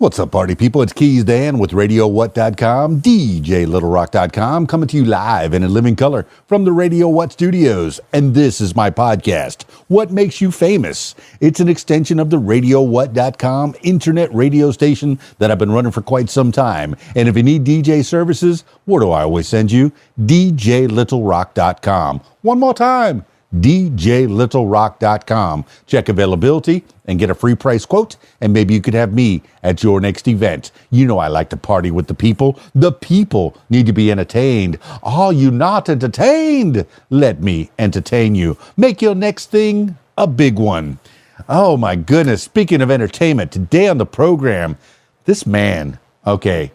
What's up, party people? It's KeysDan with RadioWhat.com, DJLittleRock.com, coming to you live and in living color from the Radio What studios. And this is my podcast, What Makes You Famous? It's an extension of the RadioWhat.com internet radio station that I've been running for quite some time. And if you need DJ services, where do I always send you? DJLittleRock.com. One more time. DJLittleRock.com. Check availability and get a free price quote, and maybe you could have me at your next event. You know I like to party with the people. The people need to be entertained. Are you not entertained? Let me entertain you. Make your next thing a big one. Oh my goodness. Speaking of entertainment, today on the program, this man, okay,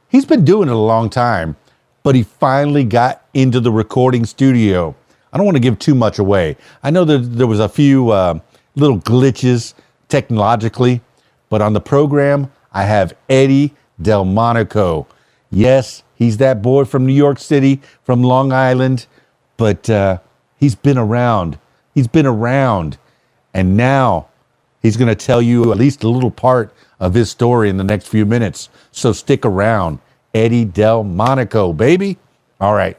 he's been doing it a long time, but he finally got into the recording studio. I don't want to give too much away. I know that there was a few little glitches technologically, but on the program, I have Eddy Delmonico. Yes, he's that boy from New York City, from Long Island, but he's been around. He's been around, and now he's going to tell you at least a little part of his story in the next few minutes. So stick around. Eddy Delmonico, baby. All right.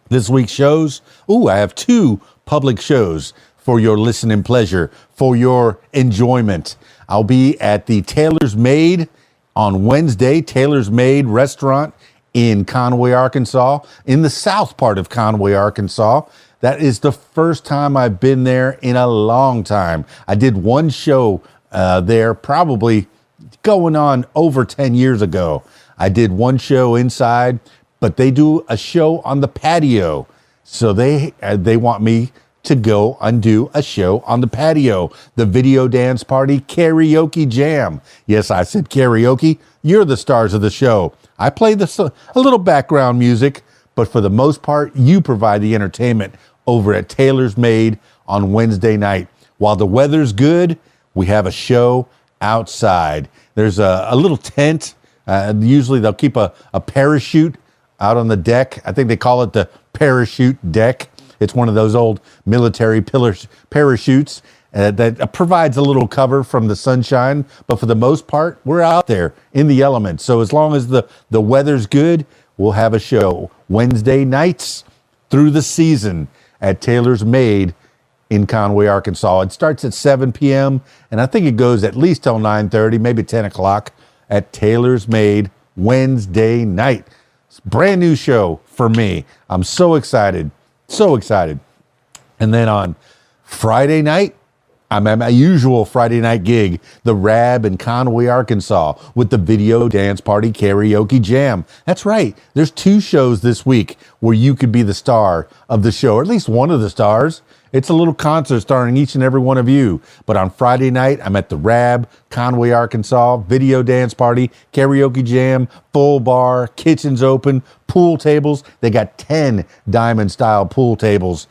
This week's shows, I have two public shows for your listening pleasure, for your enjoyment. I'll be at the Taylor's Made on Wednesday, Taylor's Made restaurant in Conway, Arkansas, in the south part of Conway, Arkansas. That is the first time I've been there in a long time. I did one show there probably going on over 10 years ago. I did one show inside, but they do a show on the patio. So they want me to go and do a show on the patio. The video dance party karaoke jam. Yes, I said karaoke. You're the stars of the show. I play a little background music, but for the most part, you provide the entertainment over at Taylor's Made on Wednesday night. While the weather's good, we have a show outside. There's a little tent. Usually they'll keep a parachute out on the deck. I think they call it the parachute deck. It's one of those old military parachutes that provides a little cover from the sunshine. But for the most part, we're out there in the elements. So as long as the weather's good, we'll have a show Wednesday nights through the season at Taylor's Made in Conway, Arkansas. It starts at 7 p.m. and I think it goes at least till 9:30, maybe 10 o'clock at Taylor's Made Wednesday night. Brand new show for me. I'm so excited. So excited. And then on Friday night, I'm at my usual Friday night gig, the Rab in Conway, Arkansas, with the video dance party karaoke jam. That's right. There's two shows this week where you could be the star of the show, or at least one of the stars. It's a little concert starring each and every one of you. But on Friday night, I'm at the Rab, Conway, Arkansas, video dance party, karaoke jam, full bar, kitchen's open, pool tables. They got 10 diamond-style pool tables.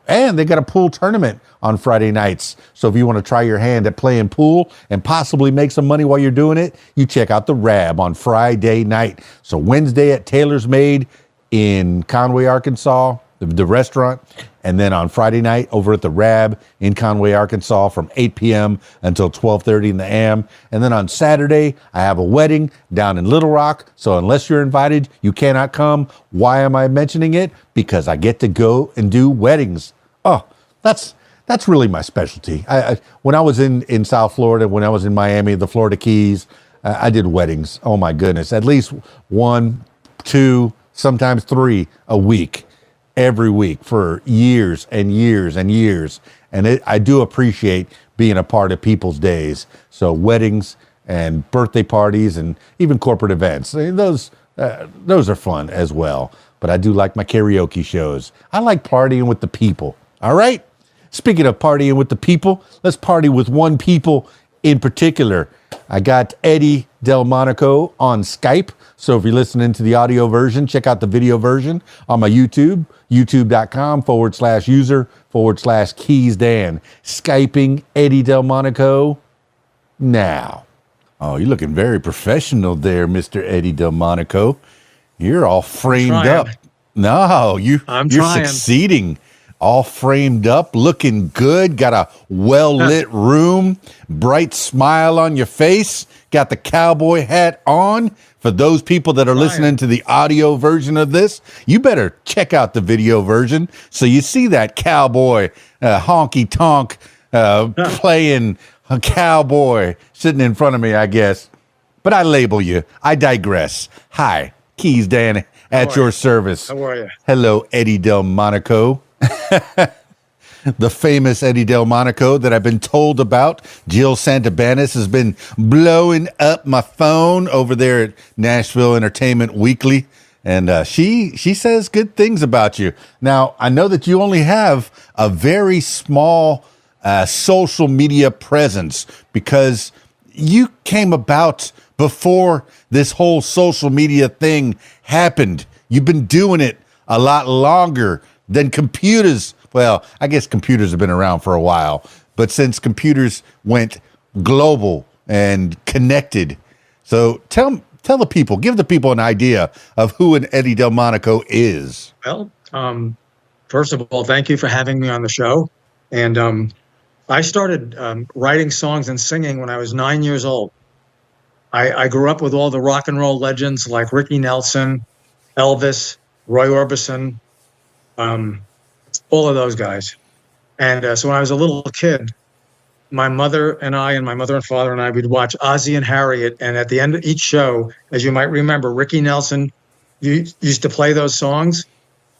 And they got a pool tournament on Friday nights. So if you want to try your hand at playing pool and possibly make some money while you're doing it, you check out the Rab on Friday night. So Wednesday at Taylor's Made in Conway, Arkansas, the restaurant, and then on Friday night over at the Rab in Conway, Arkansas from 8 p.m. until 12:30 in the a.m. And then on Saturday, I have a wedding down in Little Rock. So unless you're invited, you cannot come. Why am I mentioning it? Because I get to go and do weddings. Oh, that's really my specialty. When I was in South Florida, when I was in Miami, the Florida Keys, I did weddings. Oh my goodness. At least 1, 2, sometimes 3 a week. Every week for years and years and years. And I do appreciate being a part of people's days. So weddings and birthday parties and even corporate events, those are fun as well. But I do like my karaoke shows. I like partying with the people. All right? Speaking of partying with the people, let's party with one people in particular. I got Eddy Delmonico on Skype. So if you're listening to the audio version, check out the video version on my YouTube, youtube.com/user/KeysDan. Skyping Eddy Delmonico now. Oh, you're looking very professional there, Mr. Eddy Delmonico. You're all framed up. No, you're succeeding. all framed up, looking good, got a well-lit room, bright smile on your face, got the cowboy hat on. For those people that are listening to the audio version of this, you better check out the video version so you see that cowboy honky-tonk playing a cowboy sitting in front of me, I guess. But I label you. I digress. Hi, KeysDan at your service. How are you? Hello, Eddy Delmonico. The famous Eddy Delmonico that I've been told about. Jill Santabanis has been blowing up my phone over there at Nashville Entertainment Weekly. And she says good things about you. Now, I know that you only have a very small social media presence because you came about before this whole social media thing happened. You've been doing it a lot longer than computers. Well, I guess computers have been around for a while, but since computers went global and connected. So tell the people, give the people an idea of who an Eddy Delmonico is. Well, first of all, thank you for having me on the show. And I started writing songs and singing when I was 9 years old. I grew up with all the rock and roll legends like Ricky Nelson, Elvis, Roy Orbison, all of those guys. And so when I was a little kid, my mother and father and I, we'd watch Ozzie and Harriet. And at the end of each show, as you might remember, Ricky Nelson used to play those songs.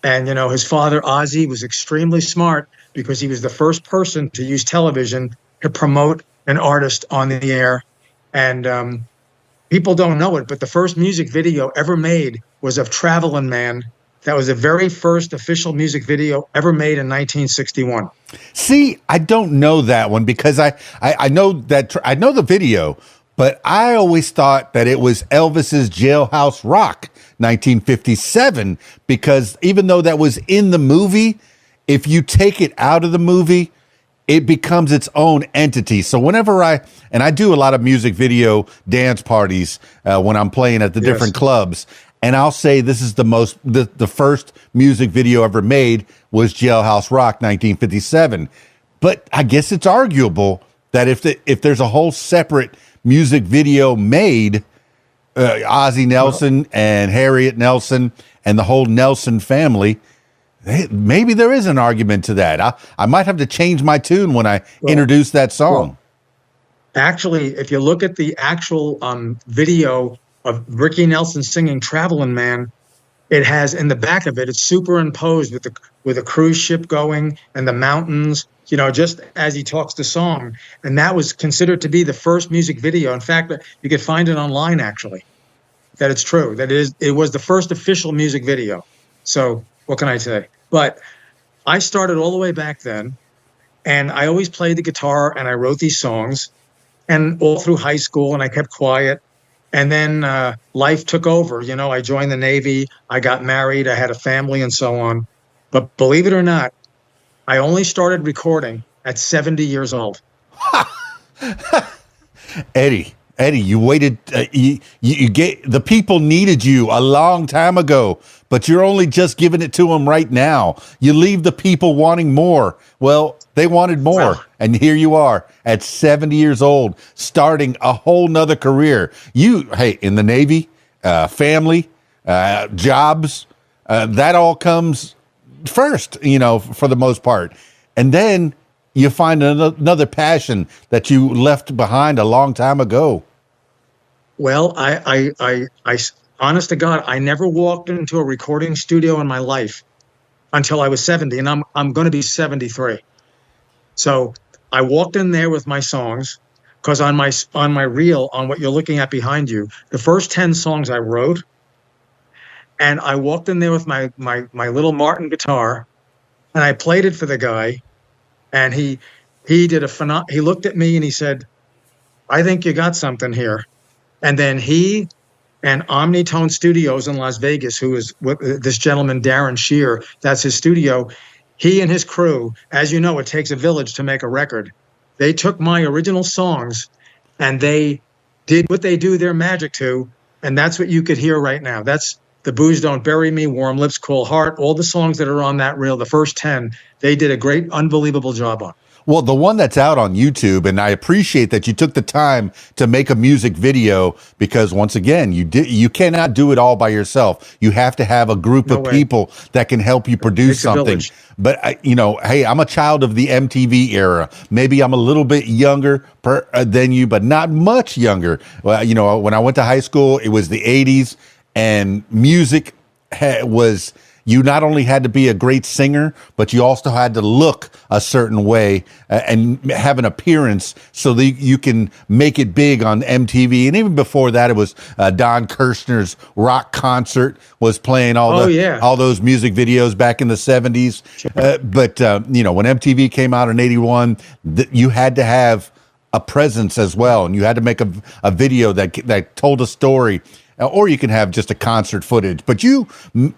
And, you know, his father, Ozzie, was extremely smart because he was the first person to use television to promote an artist on the air. And people don't know it, but the first music video ever made was of Travelin' Man. That was the very first official music video ever made in 1961. See, I don't know that one because I know that I know the video, but I always thought that it was Elvis's Jailhouse Rock 1957 because even though that was in the movie, if you take it out of the movie, it becomes its own entity. So whenever I do a lot of music video dance parties when I'm playing at the different clubs, and I'll say this is the first music video ever made was Jailhouse Rock 1957. But I guess it's arguable that if there's a whole separate music video made, Ozzie Nelson and Harriet Nelson and the whole Nelson family, maybe there is an argument to that. I might have to change my tune when I introduce that song. Well, actually, if you look at the actual video of Ricky Nelson singing Travelin' Man, it has in the back of it, it's superimposed with a cruise ship going and the mountains, you know, just as he talks the song. And that was considered to be the first music video. In fact, you could find it online, actually, that it's true. That it was the first official music video. So what can I say? But I started all the way back then, and I always played the guitar, and I wrote these songs, and all through high school, and I kept quiet. And then life took over. You know, I joined the Navy, I got married, I had a family and so on. But believe it or not, I only started recording at 70 years old. Eddy, you waited. You get the people needed you a long time ago, but you're only just giving it to them right now. You leave the people wanting more. Well, they wanted more, and here you are at 70 years old, starting a whole nother career. Hey, in the Navy, family, jobs, that all comes first, you know, for the most part, and then you find another passion that you left behind a long time ago. Well, I honest to God, I never walked into a recording studio in my life until I was 70, and I'm going to be 73. So I walked in there with my songs because on my reel, on what you're looking at behind you, the first 10 songs I wrote, and I walked in there with my little Martin guitar, and I played it for the guy, and he looked at me and he said, "I think you got something here." And then he and Omnitone Studios in Las Vegas, who is this gentleman, Darren Shear, that's his studio. He and his crew, as you know, it takes a village to make a record. They took my original songs and they did what they do their magic to, and that's what you could hear right now. That's The Booze Don't Bury Me, Warm Lips, Cold Heart, all the songs that are on that reel, the first 10, they did a great, unbelievable job on. Well, the one that's out on YouTube, and I appreciate that you took the time to make a music video, because once again, you cannot do it all by yourself. You have to have a group of people that can help you produce something. But hey, I'm a child of the MTV era. Maybe I'm a little bit younger than you, but not much younger. Well, when I went to high school, it was the 80s, and music was. You not only had to be a great singer, but you also had to look a certain way and have an appearance so that you can make it big on MTV. And even before that, it was Don Kirshner's Rock Concert was playing all those music videos back in the 70s. But when MTV came out in 81, you had to have a presence as well. And you had to make a video that told a story. Or you can have just a concert footage, but you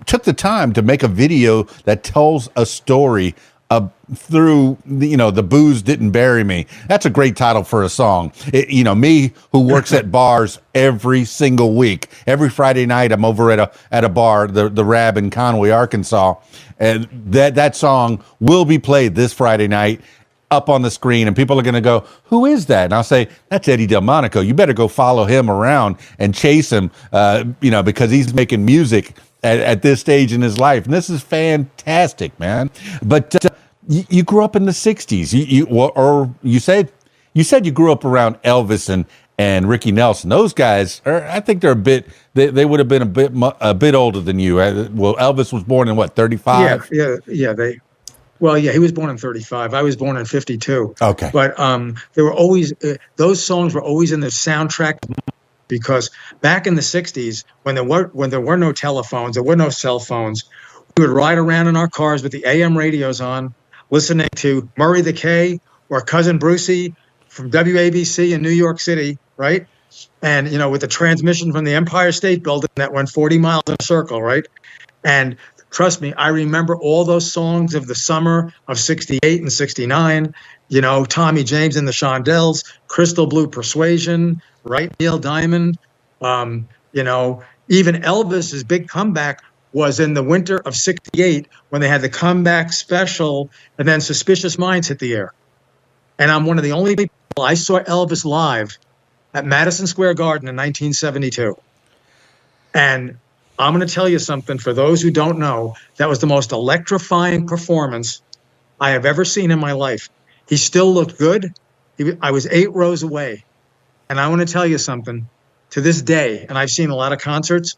took the time to make a video that tells a story through the Booze Didn't Bury Me. That's a great title for a song. Me who works at bars every single week, every Friday night I'm over at a bar, the Rab in Conway, Arkansas, and that song will be played this Friday night up on the screen, and people are going to go, who is that? And I'll say, that's Eddy Delmonico. You better go follow him around and chase him, because he's making music at this stage in his life. And this is fantastic, man. But you grew up in the 60s. You said you grew up around Elvis and Ricky Nelson. Those guys I think they're they would have been a bit older than you. Well, Elvis was born in what, 35? Yeah. Well, yeah, he was born in 35. I was born in 52. Okay. But they were always, those songs were always in the soundtrack, because back in the 60s, when there were no telephones, there were no cell phones, we would ride around in our cars with the AM radios on, listening to Murray the K or Cousin Brucey from WABC in New York City, right? And, with the transmission from the Empire State Building that went 40 miles in a circle, right? And trust me, I remember all those songs of the summer of 68 and 69, Tommy James and the Shondells, Crystal Blue Persuasion, right? Neil Diamond, even Elvis's big comeback was in the winter of 68 when they had the comeback special, and then Suspicious Minds hit the air. And I'm one of the only people, I saw Elvis live at Madison Square Garden in 1972. And I'm going to tell you something, for those who don't know, that was the most electrifying performance I have ever seen in my life. He still looked good. I was 8 rows away. And I want to tell you something, to this day, and I've seen a lot of concerts,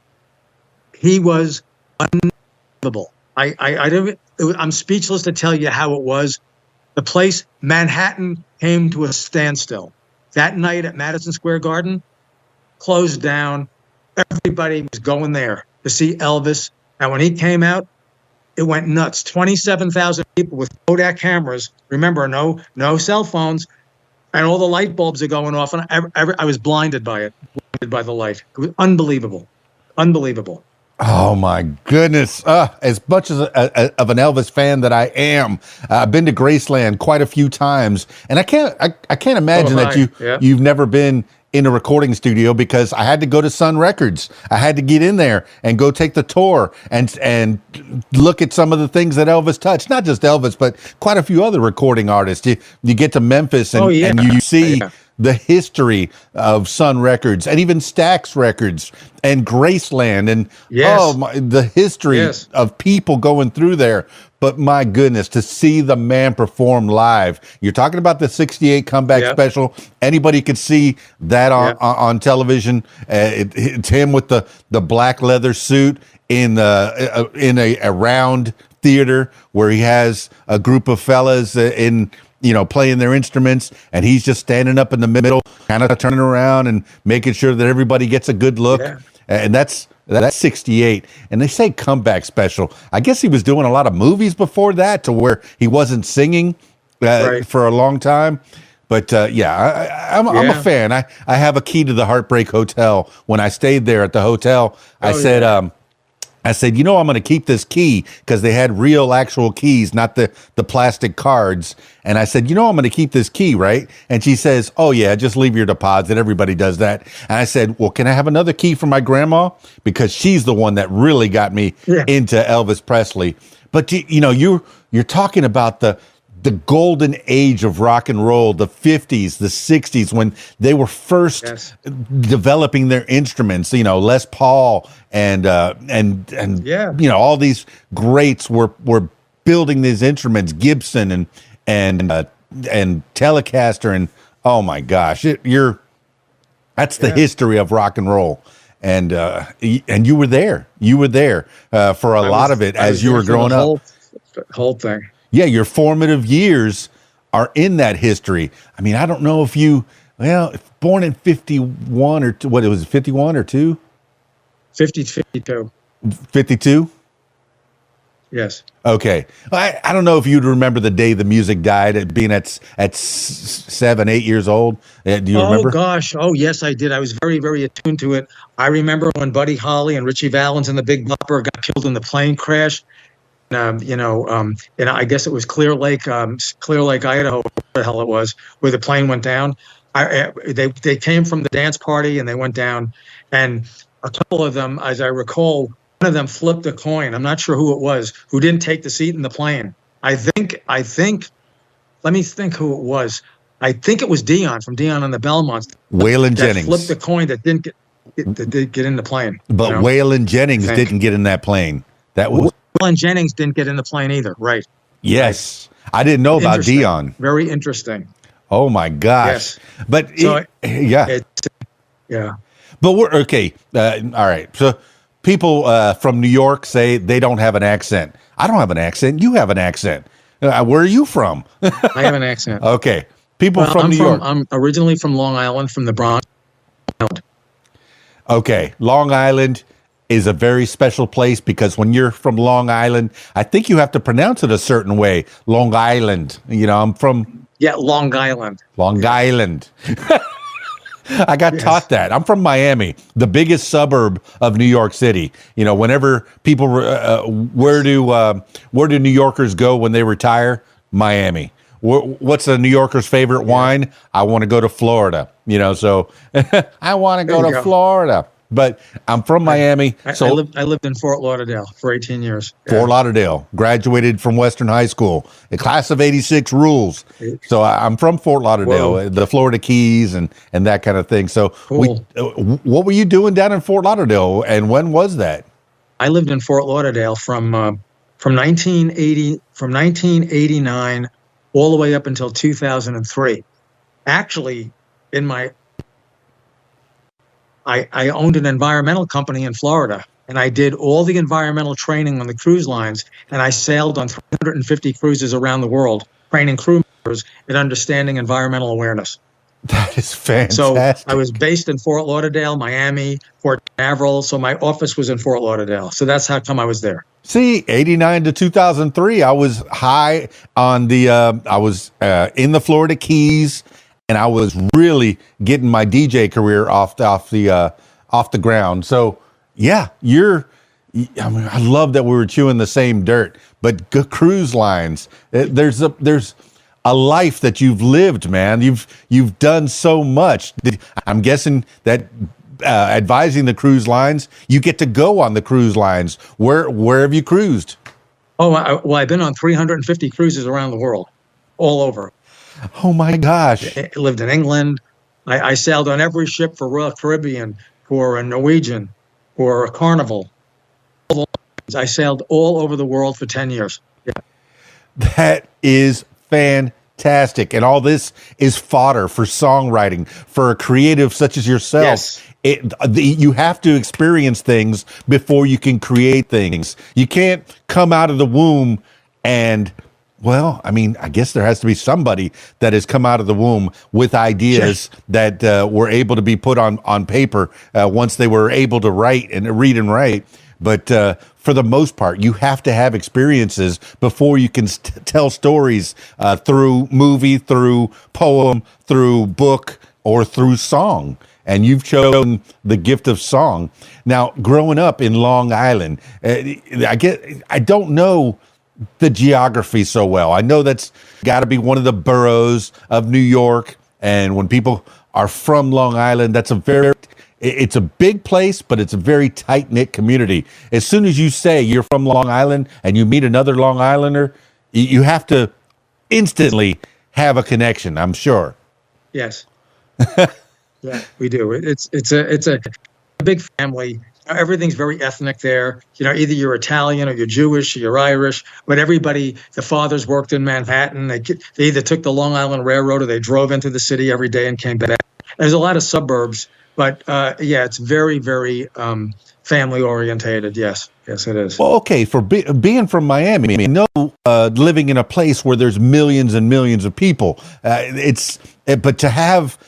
he was unbelievable. I'm speechless to tell you how it was. The place, Manhattan, came to a standstill. That night at Madison Square Garden, closed down. Everybody was going there to see Elvis. And when he came out, it went nuts. 27,000 people with Kodak cameras. Remember, no cell phones. And all the light bulbs are going off. And I was blinded by it, by the light. It was unbelievable. Unbelievable. Oh, my goodness. As much of an Elvis fan that I am, I've been to Graceland quite a few times. And I can't imagine that you've never been in a recording studio, because I had to go to Sun Records. I had to get in there and go take the tour and look at some of the things that Elvis touched. Not just Elvis, but quite a few other recording artists. You get to Memphis and you see the history of Sun Records and even Stax Records and Graceland and the history of people going through there. But my goodness, to see the man perform live. You're talking about the 68 comeback special. Anybody could see that on television. It's him with the black leather suit in a round theater where he has a group of fellas playing their instruments, and he's just standing up in the middle, kind of turning around and making sure that everybody gets a good look. Yeah. And that's 68. And they say comeback special. I guess he was doing a lot of movies before that, to where he wasn't singing for a long time. But I'm a fan. I have a key to the Heartbreak Hotel. When I stayed there at the hotel, I said, I said, I'm going to keep this key, because they had real actual keys, not the plastic cards. And I said, I'm going to keep this key, right? And she says, oh yeah, just leave your deposit. Everybody does that. And I said, well, can I have another key for my grandma? Because she's the one that really got me into Elvis Presley. But you're talking about the golden age of rock and roll, the 50s, the 60s, when they were first developing their instruments, Les Paul and all these greats were building these instruments, Gibson and Telecaster, and oh my gosh, that's the history of rock and roll. And you were there for a lot of it as you were growing up. Whole thing. Yeah, your formative years are in that history. I mean, I don't know if born in 51 or what it was, 51 or 2? 52. 52? Yes. Okay. I don't know if you'd remember the day the music died, at being at 7, 8 years old. Do you remember? Oh, gosh. Oh, yes, I did. I was very, very attuned to it. I remember when Buddy Holly and Richie Valens and the Big Bopper got killed in the plane crash. I guess it was Clear Lake, Idaho, where the hell it was, where the plane went down. They came from the dance party and they went down, and a couple of them, as I recall, one of them flipped a coin. I'm not sure who it was, who didn't take the seat in the plane. I think. Let me think who it was. I think it was Dion from Dion and the Belmonts. Waylon Jennings flipped the coin that didn't get in the plane. But Waylon Jennings didn't get in that plane. That was. Waylon Jennings didn't get in the plane either, right? Yes. I didn't know about Dion. Very interesting. Oh, my gosh. Yes. But, But we're, okay, all right. So people from New York say they don't have an accent. I don't have an accent. You have an accent. Where are you from? I have an accent. Okay. People from New York. I'm originally from Long Island, from the Bronx. Okay. Long Island is a very special place, because when you're from Long Island, I think you have to pronounce it a certain way. Long Island. I'm from... Yeah, Long Island. Long Island. I got taught that. I'm from Miami, the biggest suburb of New York City. Whenever people... where do New Yorkers go when they retire? Miami. What's a New Yorker's favorite wine? I want to go to Florida. So I want to go to Florida. But I'm from Miami. I lived in Fort Lauderdale for 18 years. Fort Lauderdale. Graduated from Western High School. The class of 86 rules. So I'm from Fort Lauderdale, the Florida Keys and that kind of thing. So cool. What were you doing down in Fort Lauderdale, and when was that? I lived in Fort Lauderdale from 1989 all the way up until 2003. Actually, I owned an environmental company in Florida, and I did all the environmental training on the cruise lines, and I sailed on 350 cruises around the world, training crew members in understanding environmental awareness. That is fantastic. So I was based in Fort Lauderdale, Miami, Port Canaveral, so my office was in Fort Lauderdale. So that's how come I was there. See, 89 to 2003, I was high on the, in the Florida Keys, and I was really getting my DJ career off the ground. So yeah, I love that we were chewing the same dirt. But cruise lines, there's a life that you've lived, man. You've done so much. I'm guessing that advising the cruise lines, you get to go on the cruise lines. Where have you cruised? Oh, I've been on 350 cruises around the world, all over. Oh my gosh! I lived in England. I sailed on every ship for Royal Caribbean, for a Norwegian, for a Carnival. I sailed all over the world for 10 years. Yeah. That is fantastic. And all this is fodder for songwriting, for a creative such as yourself. Yes. You have to experience things before you can create things. You can't come out of the womb and... Well, I mean, I guess there has to be somebody that has come out of the womb with ideas that were able to be put on paper once they were able to read and write. But for the most part, you have to have experiences before you can tell stories through movie, through poem, through book, or through song. and you've chosen the gift of song. Now, growing up in Long Island, I don't know the geography so well. I know that's got to be one of the boroughs of New York, and when people are from Long Island, it's a big place, but it's a very tight-knit community. As soon as you say you're from Long Island and you meet another Long Islander, you have to instantly have a connection, I'm sure. Yes. Yeah, we do. It's a big family. Everything's very ethnic there. Either you're Italian or you're Jewish or you're Irish, but everybody, the fathers worked in Manhattan. They either took the Long Island Railroad or they drove into the city every day and came back. There's a lot of suburbs, but yeah, it's very, very family orientated. Yes, it is. Well, okay, for being from Miami, I know living in a place where there's millions and millions of people, but to have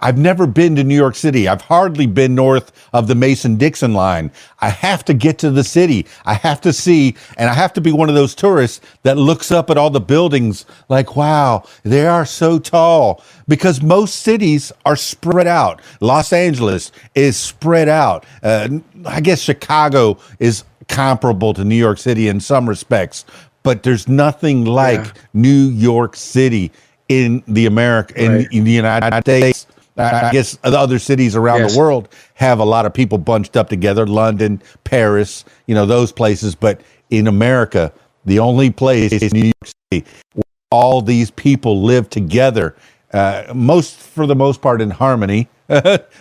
I've never been to New York City. I've hardly been north of the Mason-Dixon line. I have to get to the city. I have to see, and I have to be one of those tourists that looks up at all the buildings like, wow, they are so tall. Because most cities are spread out. Los Angeles is spread out. I guess Chicago is comparable to New York City in some respects, but there's nothing like New York City in the in the United States. I guess the other cities around the world have a lot of people bunched up together, London, Paris, those places. But in America, the only place is New York City where all these people live together, for the most part in harmony.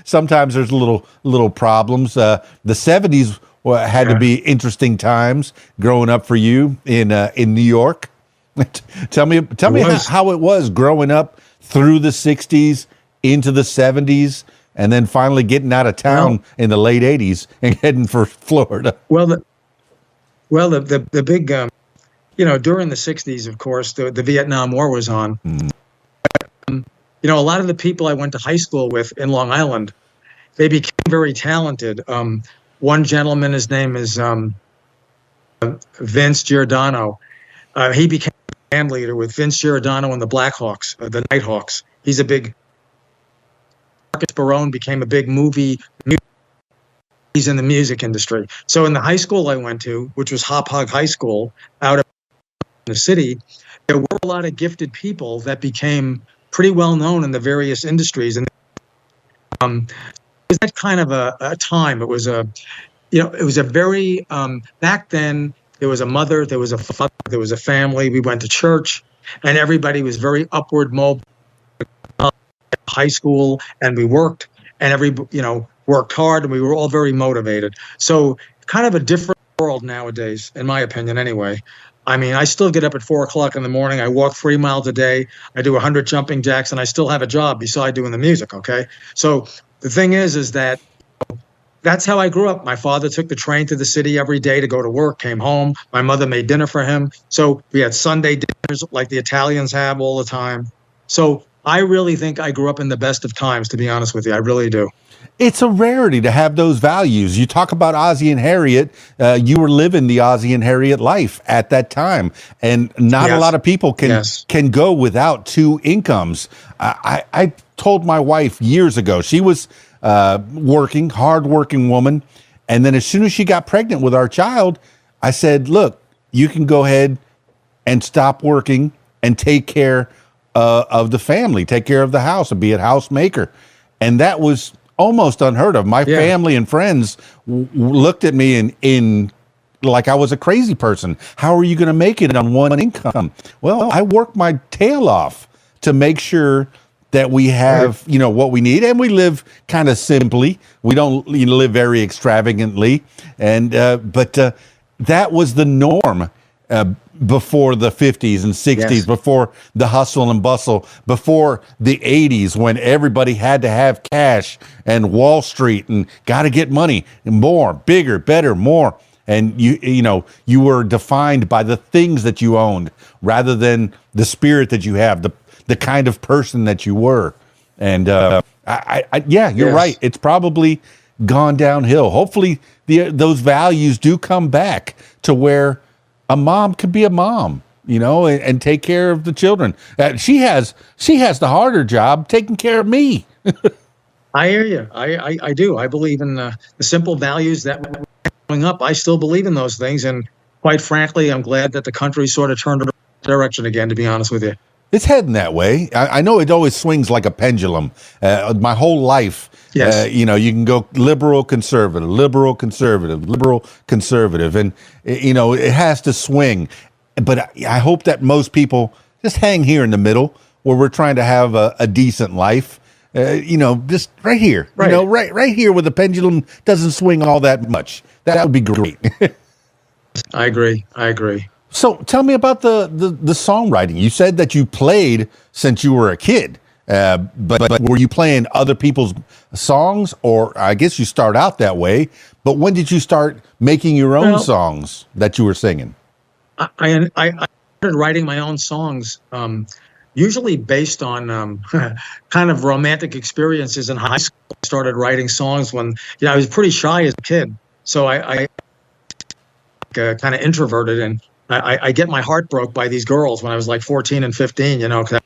Sometimes there's little problems. The 70s had to be interesting times growing up for you in New York. Tell me how it was growing up through the 60s into the 70s and then finally getting out of town in the late 80s and heading for Florida. Well, the big, during the 60s, of course, the Vietnam War was on. A lot of the people I went to high school with in Long Island, they became very talented. One gentleman, his name is Vince Giordano. He became band leader with Vince Giordano and the Blackhawks, the Nighthawks. He's a big. Marcus Barone became a big movie. He's in the music industry. So in the high school I went to, which was Hop Hog High School, out of the city, there were a lot of gifted people that became pretty well known in the various industries. And it was that kind of a time. It was it was a very back then. There was a mother, there was a father, there was a family. We went to church, and everybody was very upward mobile. High school, and we worked, and worked hard, and we were all very motivated. So, kind of a different world nowadays, in my opinion. Anyway, I mean, I still get up at 4:00 in the morning. I walk 3 miles a day. I do 100 jumping jacks, and I still have a job besides doing the music. Okay, so the thing is that. That's how I grew up. My father took the train to the city every day to go to work, came home. My mother made dinner for him. So we had Sunday dinners like the Italians have all the time. So I really think I grew up in the best of times, to be honest with you. I really do. It's a rarity to have those values. You talk about Ozzie and Harriet. You were living the Ozzie and Harriet life at that time. And not a lot of people can go without two incomes. I told my wife years ago, she was hard-working woman. And then as soon as she got pregnant with our child, I said, look, you can go ahead and stop working and take care of the family, take care of the house and be a housemaker. And that was almost unheard of. My family and friends looked at me in like I was a crazy person. How are you going to make it on one income? Well, I work my tail off to make sure that we have, what we need, and we live kind of simply. We don't live very extravagantly, and but that was the norm before the 50s and 60s, before the hustle and bustle, before the 80s when everybody had to have cash and Wall Street and got to get money and more, bigger, better, more. And you were defined by the things that you owned rather than the spirit that you have, the kind of person that you were. And you're right. It's probably gone downhill. Hopefully those values do come back to where a mom could be a mom, and take care of the children. She has the harder job taking care of me. I hear you. I do. I believe in the simple values that were growing up. I still believe in those things. And quite frankly, I'm glad that the country sort of turned in a direction again, to be honest with you. It's heading that way. I know it always swings like a pendulum. My whole life, Yes. you know, you can go liberal, conservative, liberal, conservative, liberal, conservative. And, you know, it has to swing. But I hope that most people just hang here in the middle where we're trying to have a decent life. You know, just right here, Right. you know, right here where the pendulum doesn't swing all that much. That would be great. I agree. So tell me about the songwriting. You said that you played since you were a kid, but were you playing other people's songs, or I guess you start out that way? But when did you start making your own songs that you were singing? I started writing my own songs, usually based on kind of romantic experiences in high school. I started writing songs when I was pretty shy as a kid, so I kind of introverted, and I get my heart broke by these girls when I was like 14 and 15, you know, because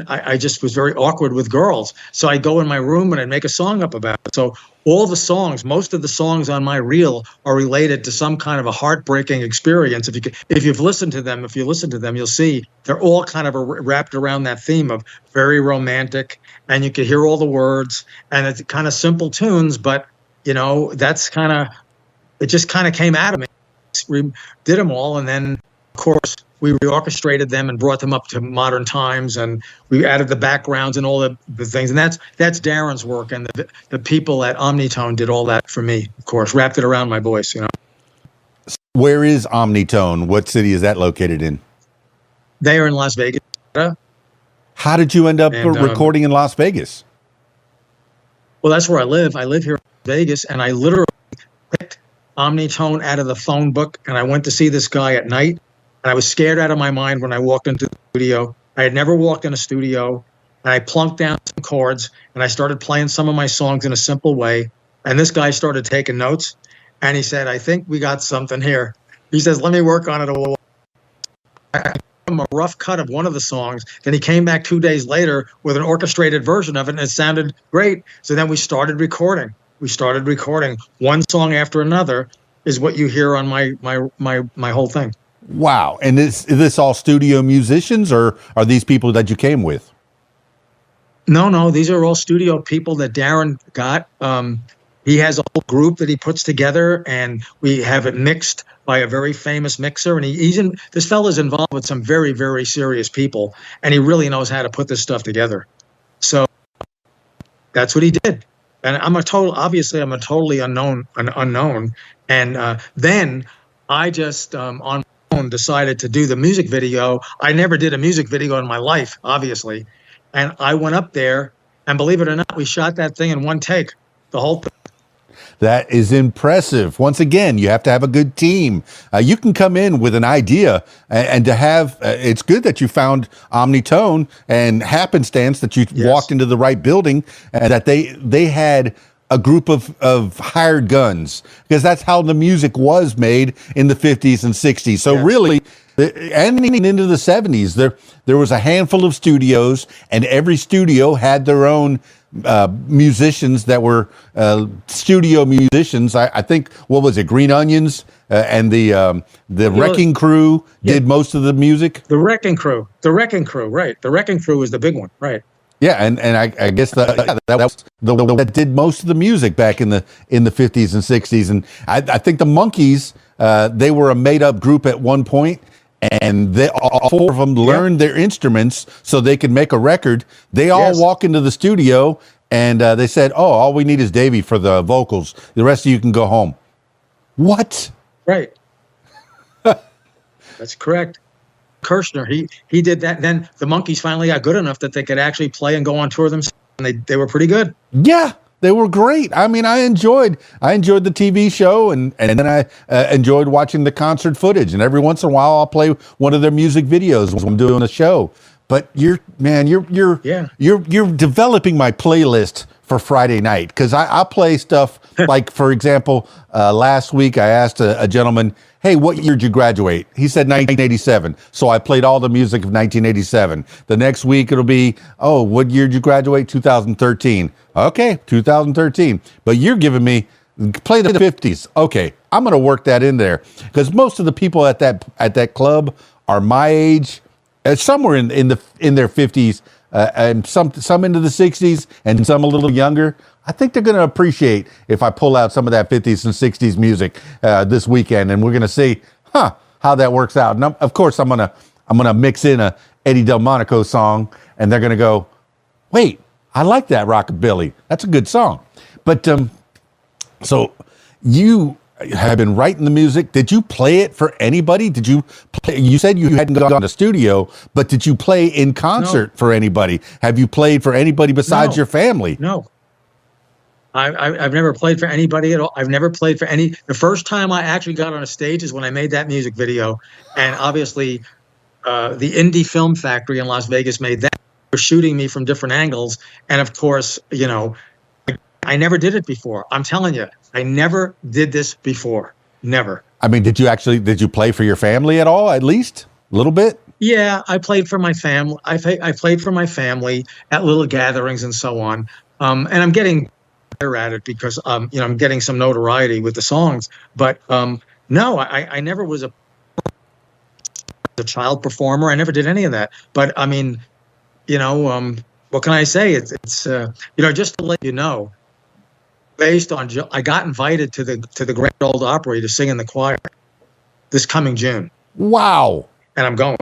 I just was very awkward with girls. So I'd go in my room and I'd make a song up about it. So all the songs, most of the songs on my reel are related to some kind of a heartbreaking experience. If you listen to them, you'll see they're all kind of wrapped around that theme of very romantic, and you can hear all the words, and it's kind of simple tunes, but you know, it just kind of came out of me. We did them all, and then of course we reorchestrated them and brought them up to modern times, and we added the backgrounds and all the things, and that's Darren's work, and the people at Omnitone did all that for me, of course, wrapped it around my voice, you know. Where is Omnitone? What city is that located in? They are in Las Vegas. How did you end up recording in Las Vegas? Well, that's where I live. I live here in Vegas, and I literally picked Omnitone out of the phone book, and I went to see this guy at night, and I was scared out of my mind when I walked into the studio. I had never walked in a studio, and I plunked down some chords, and I started playing some of my songs in a simple way, and this guy started taking notes, and he said, "I think we got something here." He says, "Let me work on it a little." I gave him a rough cut of one of the songs, then he came back 2 days later with an orchestrated version of it, and it sounded great. So then we started recording. One song after another is what you hear on my whole thing. Wow. And is this all studio musicians, or are these people that you came with? No, these are all studio people that Darren got. He has a whole group that he puts together, and we have it mixed by a very famous mixer. And this fella's involved with some very, very serious people, and he really knows how to put this stuff together. So that's what he did. And I'm a totally unknown. And then I just on my own decided to do the music video. I never did a music video in my life, obviously. And I went up there, and believe it or not, we shot that thing in one take, the whole thing. That is impressive. Once again, you have to have a good team. You can come in with an idea, and to have, it's good that you found Omnitone and happenstance that you walked into the right building, and that they had a group of hired guns, because that's how the music was made in the 50s and 60s. So really, ending into the 70s, there was a handful of studios, and every studio had their own musicians that were studio musicians. I think, what was it, Green Onions and the Wrecking Crew did most of the music. The Wrecking Crew, right? The Wrecking Crew is the big one, right? Yeah, and I guess that was that did most of the music back in the 50s and 60s. And I think the Monkees, they were a made up group at one point, and all four of them learned their instruments so they could make a record. They all walk into the studio, and they said, "Oh, all we need is Davey for the vocals. The rest of you can go home." What? Right. That's correct. Kirshner, he did that. Then the Monkees finally got good enough that they could actually play and go on tour themselves, and they were pretty good. Yeah. They were great. I mean, I enjoyed the TV show, and then I enjoyed watching the concert footage. And every once in a while, I'll play one of their music videos when I'm doing a show. But you're developing my playlist for Friday night? Because I'll play stuff like, for example, last week I asked a gentleman, hey, what year did you graduate? He said 1987. So I played all the music of 1987. The next week it'll be, oh, what year did you graduate? 2013. Okay, 2013. But you're giving me, play the 50s. Okay, I'm going to work that in there. Because most of the people at that club are my age, somewhere in their 50s, and some into the 60s, and some a little younger. I think they're going to appreciate if I pull out some of that 50s and 60s music this weekend, and we're going to see, how that works out. And of course, I'm gonna mix in a Eddy Delmonico song, and they're going to go, wait, I like that rockabilly. That's a good song. But so you have been writing the music. Did you play it for anybody? Did you play? You said you hadn't gone to studio, but did you play in concert for anybody? Have you played for anybody besides your family? No. I've never played for anybody at all. I've never played for any. The first time I actually got on a stage is when I made that music video. And obviously, the Indie Film Factory in Las Vegas made that. They were shooting me from different angles. And of course, you know, I never did it before. I'm telling you, I never did this before. Never. I mean, did you play for your family at all, at least a little bit? Yeah, I played for my family. I played for my family at little gatherings and so on. And I'm getting better at it because you know, I'm getting some notoriety with the songs. But no, I never was a child performer. I never did any of that. But I mean, you know, what can I say? It's you know, just to let you know, based on I got invited to the Grand Ole Opry to sing in the choir this coming June. Wow! And I'm going.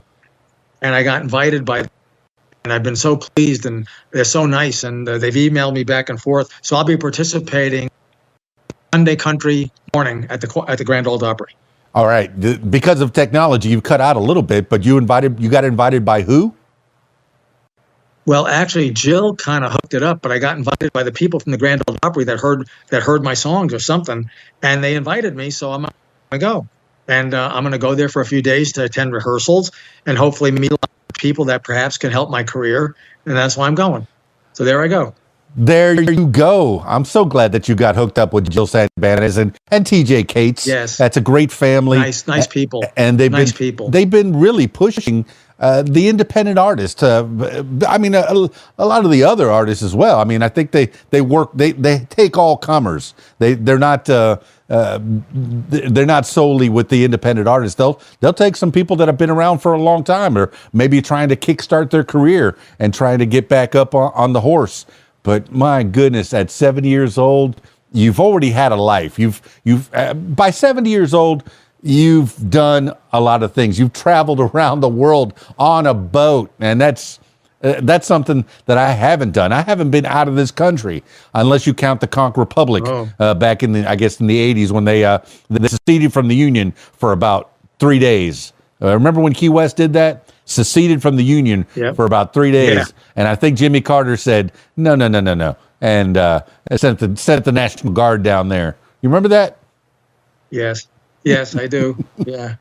And I got invited and I've been so pleased, and they're so nice, and they've emailed me back and forth. So I'll be participating Sunday country morning at the Grand Ole Opry. All right. Because of technology, you've cut out a little bit, but you got invited by who? Well, actually, Jill kind of hooked it up, but I got invited by the people from the Grand Ole Opry that heard my songs or something, and they invited me, so I'm going to go. And I'm going to go there for a few days to attend rehearsals and hopefully meet a lot of people that perhaps can help my career, and that's why I'm going. So there I go. There you go. I'm so glad that you got hooked up with Jill Sandbanez and TJ Cates. Yes. That's a great family. Nice people. And they've been really pushing the independent artists. I mean, a lot of the other artists as well. I mean, I think they take all comers. They're not solely with the independent artists. They'll take some people that have been around for a long time, or maybe trying to kickstart their career and trying to get back up on the horse. But my goodness, at 70 years old, you've already had a life. By 70 years old, you've done a lot of things. You've traveled around the world on a boat, and that's something that I haven't done. I haven't been out of this country, unless you count the Conch Republic back in the 80s when they seceded from the Union for about 3 days. Remember when Key West did that? Seceded from the Union for about 3 days. Yeah. And I think Jimmy Carter said, no. And sent the National Guard down there. You remember that? Yes, I do. Yeah.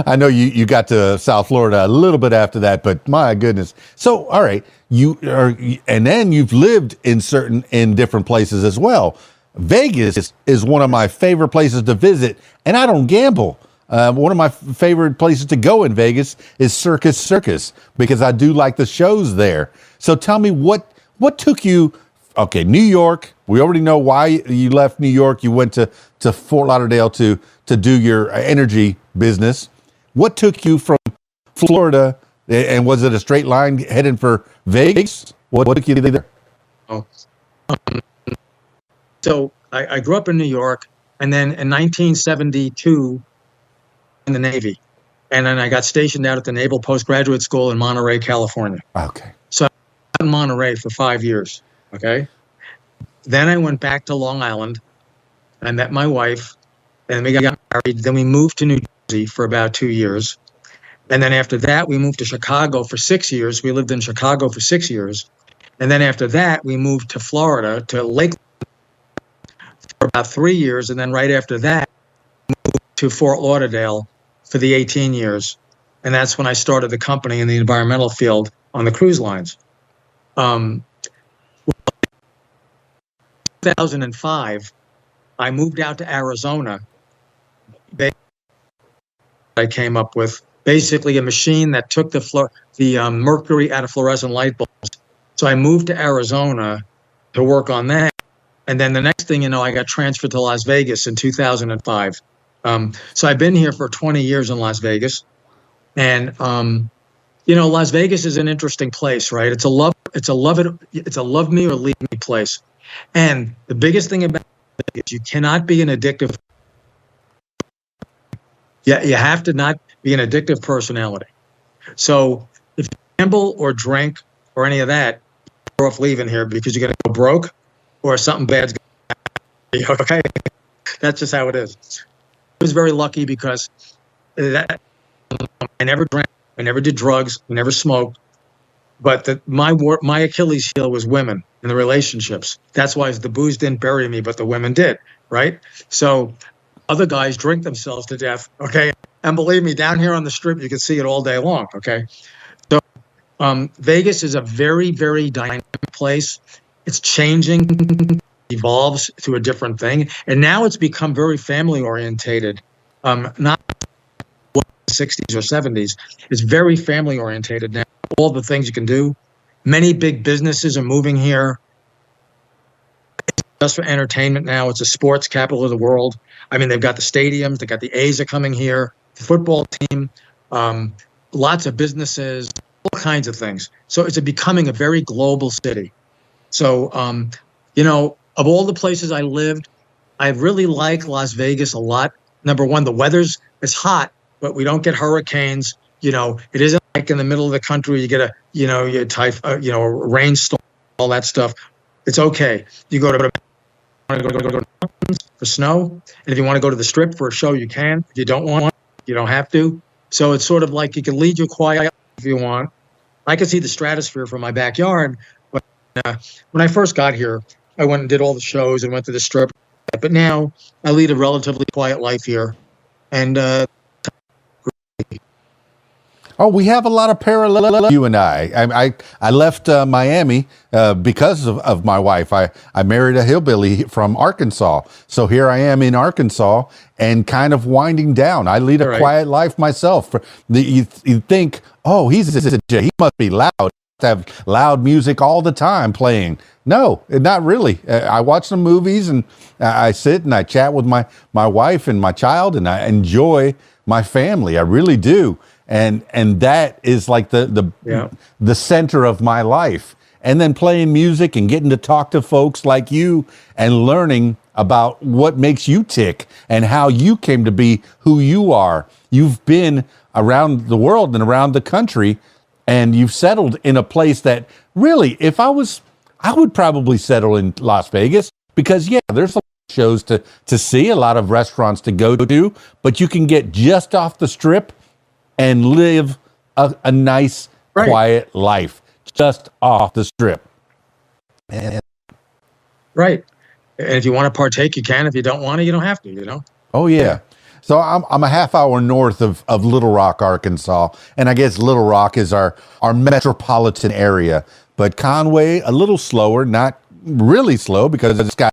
I know you got to South Florida a little bit after that, but my goodness. So, all right, and then you've lived in different places as well. Vegas is one of my favorite places to visit, and I don't gamble. One of my favorite places to go in Vegas is Circus, because I do like the shows there. So tell me what took you, okay, New York, we already know why you left New York. You went to Fort Lauderdale to do your energy business. What took you from Florida, and was it a straight line heading for Vegas? What took you there? So I grew up in New York, and then in 1972, in the Navy, and then I got stationed out at the Naval Postgraduate School in Monterey, California. Okay. So I was in Monterey for 5 years. Okay. Then I went back to Long Island. I met my wife, and we got married. Then we moved to New Jersey for about 2 years, and then after that we moved to Chicago for 6 years. We lived in Chicago for 6 years, and then after that we moved to Florida, to Lake, for about 3 years, and then right after that we moved to Fort Lauderdale for the 18 years. And that's when I started the company in the environmental field on the cruise lines. 2005, I moved out to Arizona. I came up with basically a machine that took the mercury out of fluorescent light bulbs. So I moved to Arizona to work on that. And then the next thing you know, I got transferred to Las Vegas in 2005. So I've been here for 20 years in Las Vegas. And, Las Vegas is an interesting place, right? It's a love me or leave me place. And the biggest thing about it is you cannot be an addictive. Yeah, you have to not be an addictive personality. So if you gamble or drink or any of that, you're off leaving here because you're going to go broke or something bad's going to happen. Okay, that's just how it is. I was very lucky because I never drank, I never did drugs, I never smoked. But my Achilles heel was women and the relationships. That's why the booze didn't bury me, but the women did, right? So other guys drink themselves to death, okay? And believe me, down here on the Strip, you can see it all day long, okay? So Vegas is a very, very dynamic place. It's changing, evolves to a different thing. And now it's become very family-orientated, not 60s or 70s. It's very family-orientated now. All the things you can do. Many big businesses are moving here. Just for entertainment now. It's a sports capital of the world. I mean, they've got the stadiums. They've got the A's are coming here. The football team. Lots of businesses. All kinds of things. So it's becoming a very global city. So, of all the places I lived, I really like Las Vegas a lot. Number one, the weather's it's hot, but we don't get hurricanes. It isn't like in the middle of the country you get a rainstorm, all that stuff. It's okay. You go to for snow, and if you want to go to the Strip for a show, you can. If you don't want, you don't have to. So it's sort of like you can lead your quiet if you want. I can see the stratosphere from my backyard, but when I first got here, I went and did all the shows and went to the Strip. But now I lead a relatively quiet life here, and. Oh, we have a lot of parallel. You and I left Miami because of my wife. I married a hillbilly from Arkansas, so here I am in Arkansas and kind of winding down. I lead a quiet life myself. You think, oh, he must be loud. Have loud music all the time playing. No, not really. I watch some movies and I sit and I chat with my wife and my child, and I enjoy my family. I really do. And that is like the center of my life. And then playing music and getting to talk to folks like you and learning about what makes you tick and how you came to be who you are. You've been around the world and around the country, and you've settled in a place that really, I would probably settle in Las Vegas because, there's a lot of shows to see, a lot of restaurants to go to, but you can get just off the Strip and live a nice, quiet life just off the Strip. Right. And if you want to partake, you can. If you don't want to, you don't have to, Oh, yeah. So I'm a half hour north of Little Rock, Arkansas. And I guess Little Rock is our metropolitan area. But Conway, a little slower, not really slow because it's got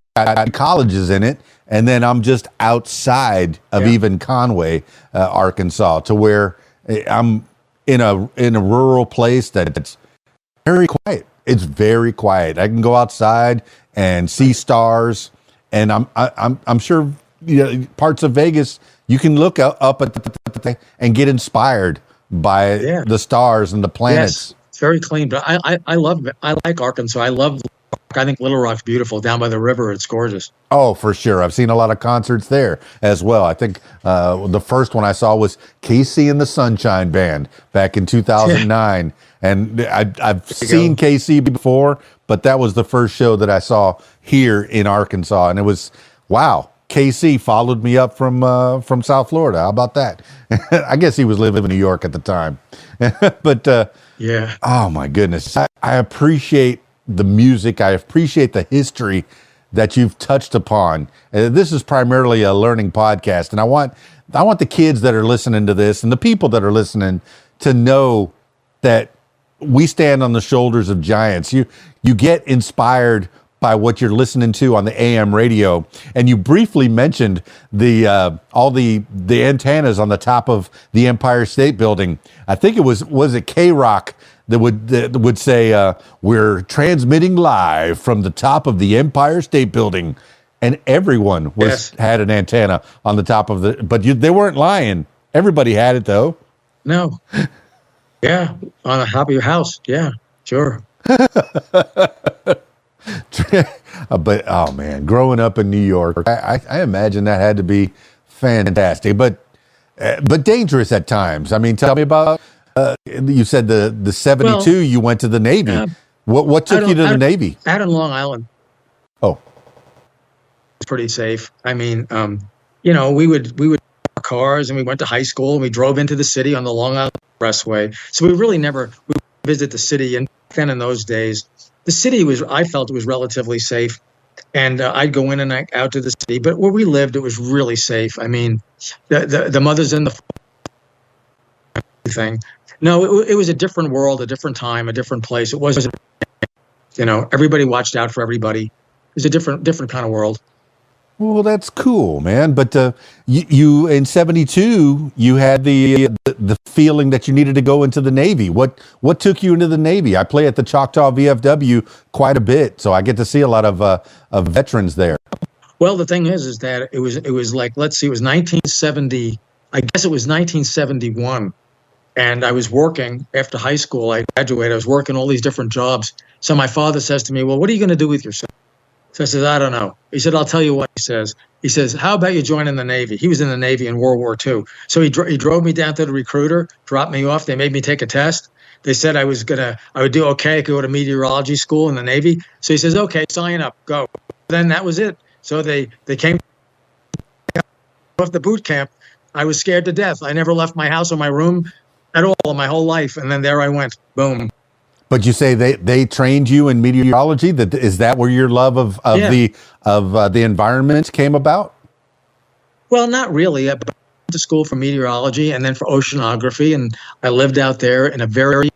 colleges in it. And then I'm just outside of even Conway, Arkansas, to where I'm in a rural place that's very quiet. It's very quiet. I can go outside and see stars, and I'm sure parts of Vegas you can look up at and get inspired by the stars and the planets. Yes, it's very clean. But I love it. I like Arkansas. I think Little Rock's beautiful down by the river. It's gorgeous. Oh, for sure. I've seen a lot of concerts there as well. I think the first one I saw was KC and the Sunshine Band back in 2009. And I've seen KC before, but that was the first show that I saw here in Arkansas. And it was, wow, KC followed me up from South Florida. How about that? I guess he was living in New York at the time. But oh my goodness. I appreciate the music. I appreciate the history that you've touched upon. This is primarily a learning podcast, and I want the kids that are listening to this and the people that are listening to know that we stand on the shoulders of giants. You get inspired by what you're listening to on the AM radio. And you briefly mentioned the all the antennas on the top of the Empire State Building. I think it was it K-Rock that would say, we're transmitting live from the top of the Empire State Building. And everyone had an antenna on the top of but they weren't lying. Everybody had it, though. No. Yeah, on the top of your house. Yeah, sure. But, oh, man, growing up in New York, I imagine that had to be fantastic, but dangerous at times. I mean, tell me about, you said the 72, you went to the Navy. What took you to the Navy? Out in Long Island. Oh. It's pretty safe. I mean, we would cars and we went to high school and we drove into the city on the Long Island Expressway. So we really never visit the city. And then in those days, the city I felt it was relatively safe. And I'd go in and out to the city. But where we lived, it was really safe. I mean, the mothers in the thing. No, it was a different world, a different time, a different place. It wasn't, everybody watched out for everybody. It was a different kind of world. Well, that's cool, man. But you in 72, you had the feeling that you needed to go into the Navy. What took you into the Navy? I play at the Choctaw VFW quite a bit, so I get to see a lot of veterans there. Well, the thing is that it was like, let's see, it was 1970. I guess it was 1971, and I was working after high school. I graduated. I was working all these different jobs. So my father says to me, "Well, what are you going to do with yourself?" So I said, "I don't know." He said, "I'll tell you what." He says, "How about you join in the Navy?" He was in the Navy in World War II. So he drove me down to the recruiter, dropped me off. They made me take a test. They said I would do okay. I could go to meteorology school in the Navy. So he says, "Okay, sign up, go." Then that was it. So they came off the boot camp. I was scared to death. I never left my house or my room at all in my whole life. And then there I went, boom. But you say they trained you in meteorology. Is that where your love of the environment came about? Well, not really. I went to school for meteorology and then for oceanography, and I lived out there in a very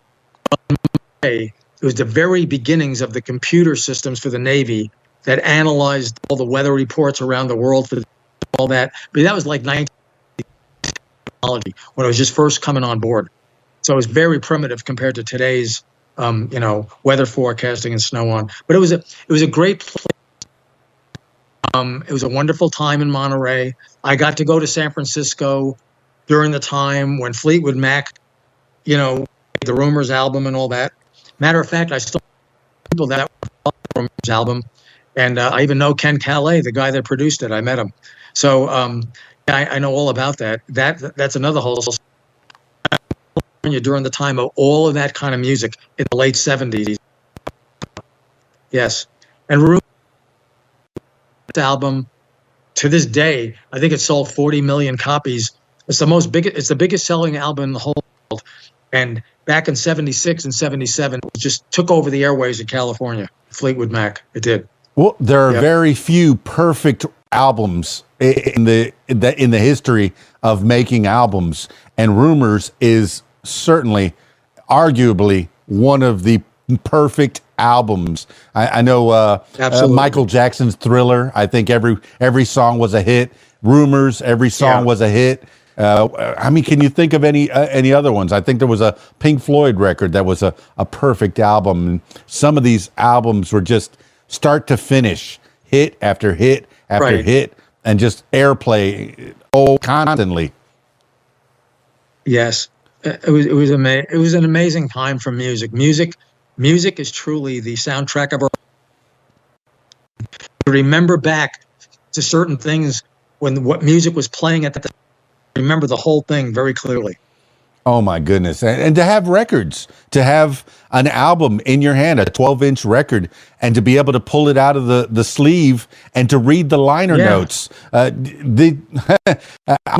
way. It was the very beginnings of the computer systems for the Navy that analyzed all the weather reports around the world for all that. But that was like 19 technology when I was just first coming on board. So it was very primitive compared to today's weather forecasting and snow on. But it was a great place. It was a wonderful time in Monterey. I got to go to San Francisco during the time when Fleetwood Mac, the Rumors album and all that. Matter of fact, I still people that Rumors album, and I even know Ken Calais, the guy that produced it. I met him, so I know all about that. That's another whole. During the time of all of that kind of music in the late 70s. Yes. And Rumors album, to this day, I think it sold 40 million copies. It's the biggest selling album in the whole world. And back in 76 and 77, it just took over the airways in California. Fleetwood Mac, it did. Well, there are very few perfect albums in the history of making albums, and Rumors is certainly, arguably, one of the perfect albums. I know Michael Jackson's Thriller. I think every song was a hit. Rumors, every song was a hit. Can you think of any other ones? I think there was a Pink Floyd record that was a perfect album. And some of these albums were just start to finish, hit after hit after hit, and just airplay constantly. Yes. It was an amazing time for music. Music is truly the soundtrack of our. Remember back to certain things when what music was playing at the time. Remember the whole thing very clearly. Oh my goodness! And to have records, to have an album in your hand, a 12-inch record, and to be able to pull it out of the sleeve and to read the liner notes. I'm going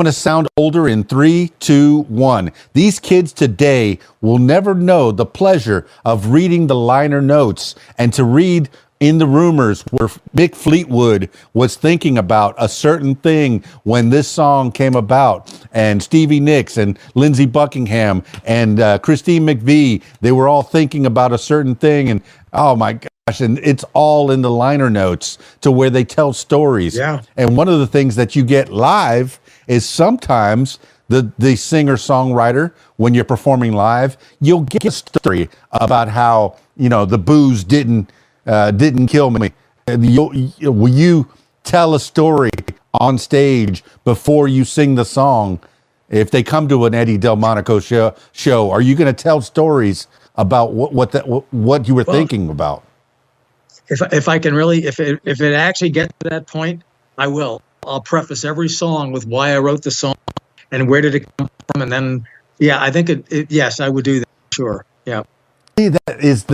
to sound older in 3, 2, 1. These kids today will never know the pleasure of reading the liner notes and to read in the Rumors where Mick Fleetwood was thinking about a certain thing when this song came about, and Stevie Nicks and Lindsey Buckingham and Christine McVie, they were all thinking about a certain thing, and oh my God, And it's all in the liner notes to where they tell stories. Yeah. And one of the things that you get live is sometimes the singer-songwriter, when you're performing live, you'll get a story about how, the booze didn't kill me. Will you tell a story on stage before you sing the song? If they come to an Eddy Delmonico show, are you going to tell stories about what you were thinking about? If I can really, if it actually gets to that point, I will. I'll preface every song with why I wrote the song and where did it come from, and then I think yes, I would do that. Sure. Yeah. That is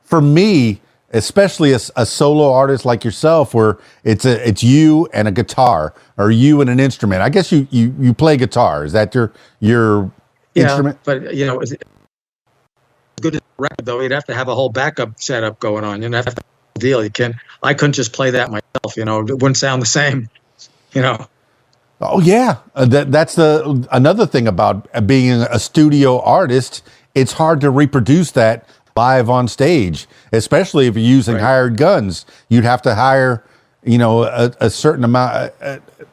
for me, especially a solo artist like yourself, where it's you and a guitar or you and an instrument. I guess you play guitar. Is that your instrument? But it's good as a record though. You'd have to have a whole backup setup going on. That's the deal. I couldn't just play that myself. It wouldn't sound the same. Oh yeah, that's another thing about being a studio artist. It's hard to reproduce that live on stage, especially if you're using hired guns. You'd have to hire, a certain amount,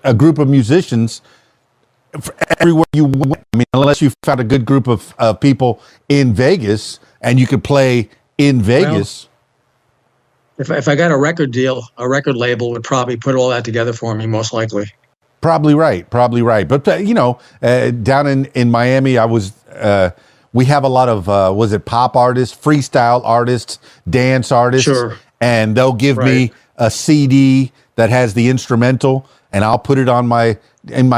a group of musicians everywhere you went. I mean, unless you found a good group of people in Vegas and you could play in Vegas. Well, if I got a record deal, a record label would probably put all that together for me, most likely. Probably right. But down in Miami, we have a lot of pop artists, freestyle artists, dance artists, sure. And they'll give me a CD that has the instrumental, and I'll put it in my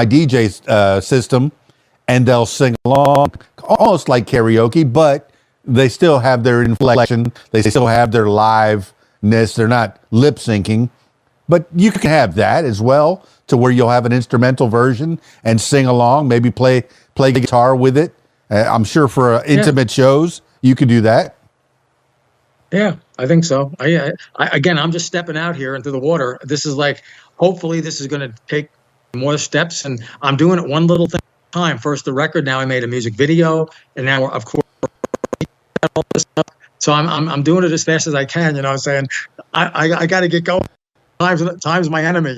DJ system, and they'll sing along, almost like karaoke, but they still have their inflection, they still have their liveness. They're not lip syncing, but you can have that as well, to where you'll have an instrumental version and sing along, maybe play guitar with it. I'm sure for intimate shows, you could do that. Yeah, I think so. Again, I'm just stepping out here into the water. This is hopefully this is going to take more steps, and I'm doing it one little thing at a time. First the record, now I made a music video, and now of course all this stuff. So I'm doing it as fast as I can. I'm saying I got to get going. Time's my enemy.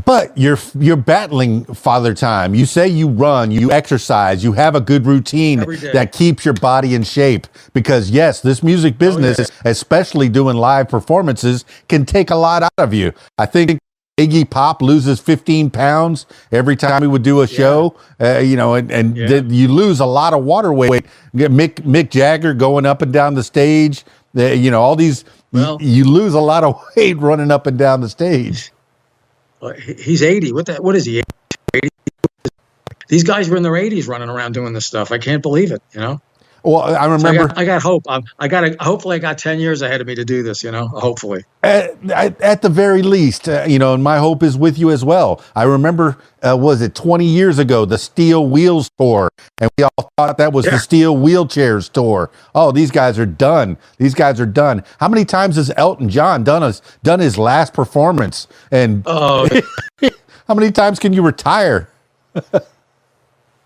But you're battling Father Time. You say you run, you exercise, you have a good routine that keeps your body in shape. Because yes, this music business, especially doing live performances, can take a lot out of you. I think Iggy Pop loses 15 pounds every time he would do a show. You lose a lot of water weight. Mick Jagger going up and down the stage. All these. Well, you lose a lot of weight running up and down the stage. He's 80. What is he? 80? These guys were in their 80s running around doing this stuff. I can't believe it. Well, I remember. So I got hope. Hopefully, I got 10 years ahead of me to do this. Hopefully. At the very least, and my hope is with you as well. I remember, was it 20 years ago, the Steel Wheels tour, and we all thought that was the Steel Wheelchairs tour. Oh, these guys are done. How many times has Elton John done his last performance? And how many times can you retire?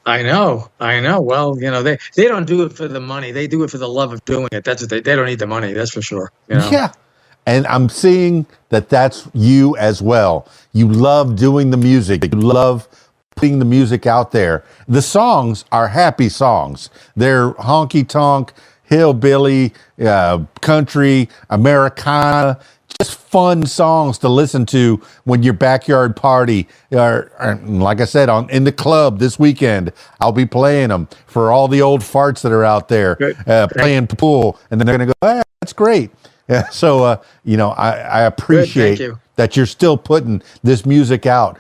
I know. Well, they don't do it for the money. They do it for the love of doing it. That's what they don't need the money. That's for sure. Yeah. And I'm seeing that that's you as well. You love doing the music. You love putting the music out there. The songs are happy songs. They're honky tonk, hillbilly, country, Americana, just fun songs to listen to when your backyard party, or like I said, in the club this weekend. I'll be playing them for all the old farts that are out there playing pool, and then they're going to go, that's great. Yeah, so, I appreciate that you're still putting this music out.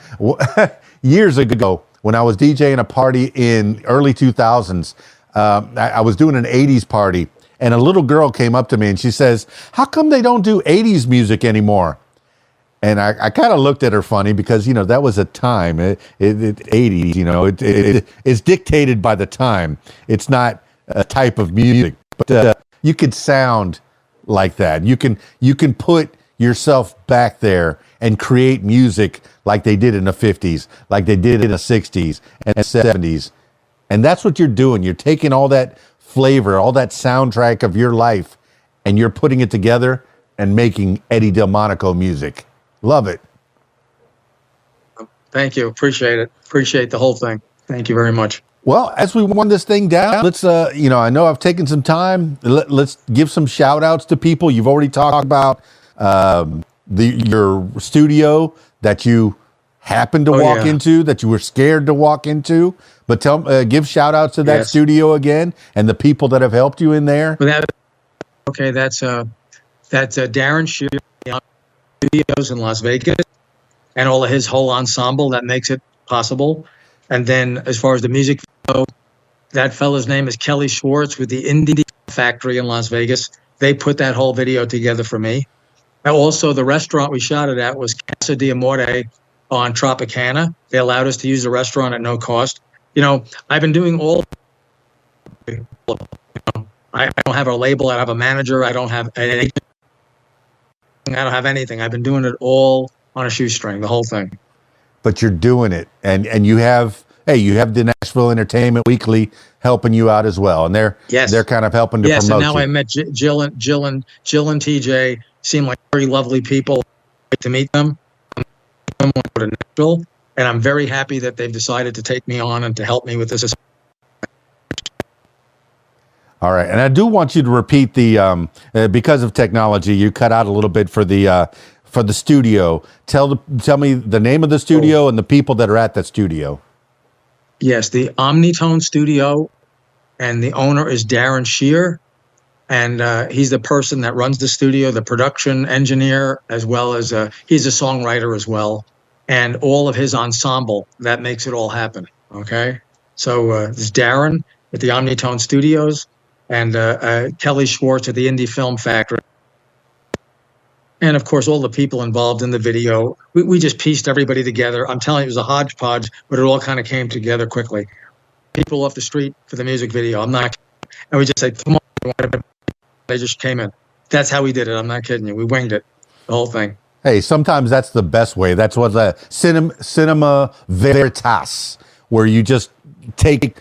Years ago, when I was DJing a party in early 2000s, I was doing an 80s party, and a little girl came up to me and she says, how come they don't do 80s music anymore? And I kind of looked at her funny because, that was a time, 80s, it's dictated by the time. It's not a type of music, but you could sound like that. You can put yourself back there and create music like they did in the 50s, like they did in the 60s and 70s. And that's what you're doing. You're taking all that flavor, all that soundtrack of your life, and you're putting it together and making Eddy Delmonico music. Love it. Thank you. Appreciate it. Appreciate the whole thing. Thank you very much. Well, as we run this thing down, let's, I know I've taken some time. Let's give some shout outs to people. You've already talked about your studio that you happened to walk into, that you were scared to walk into. But give shout outs to that studio again and the people that have helped you in there. That's Darren Shear Studios in Las Vegas and all of his whole ensemble that makes it possible. And then as far as the music video, that fella's name is Kelly Schwartz with the Indie Factory in Las Vegas. They put that whole video together for me. And also, the restaurant we shot it at was Casa di Amore on Tropicana. They allowed us to use the restaurant at no cost. I've been doing all. I don't have a label. I don't have a manager. I don't have an agent. I don't have anything. I've been doing it all on a shoestring, the whole thing. But you're doing it, and you have the Nashville Entertainment Weekly helping you out as well, and they're kind of helping to promote. Yes, and now you. I met Jill and TJ. Seem like very lovely people. Great to meet them. I'm going to Nashville, and I'm very happy that they've decided to take me on and to help me with this. All right, and I do want you to repeat the because of technology, you cut out a little bit for the studio. Tell me the name of the studio and the people that are at that studio. Yes, the Omnitone Studio, and the owner is Darren Shear, and he's the person that runs the studio, the production engineer, as well as he's a songwriter as well, and all of his ensemble that makes it all happen. Okay, so this is Darren at the Omnitone Studios, and Kelly Schwartz at the Indie Film Factory. And, of course, all the people involved in the video. We just pieced everybody together. I'm telling you, it was a hodgepodge, but it all kind of came together quickly. People off the street for the music video. I'm not kidding. And we just said, come on. They just came in. That's how we did it. I'm not kidding you. We winged it, the whole thing. Hey, sometimes that's the best way. That's what the cinema veritas, where you just take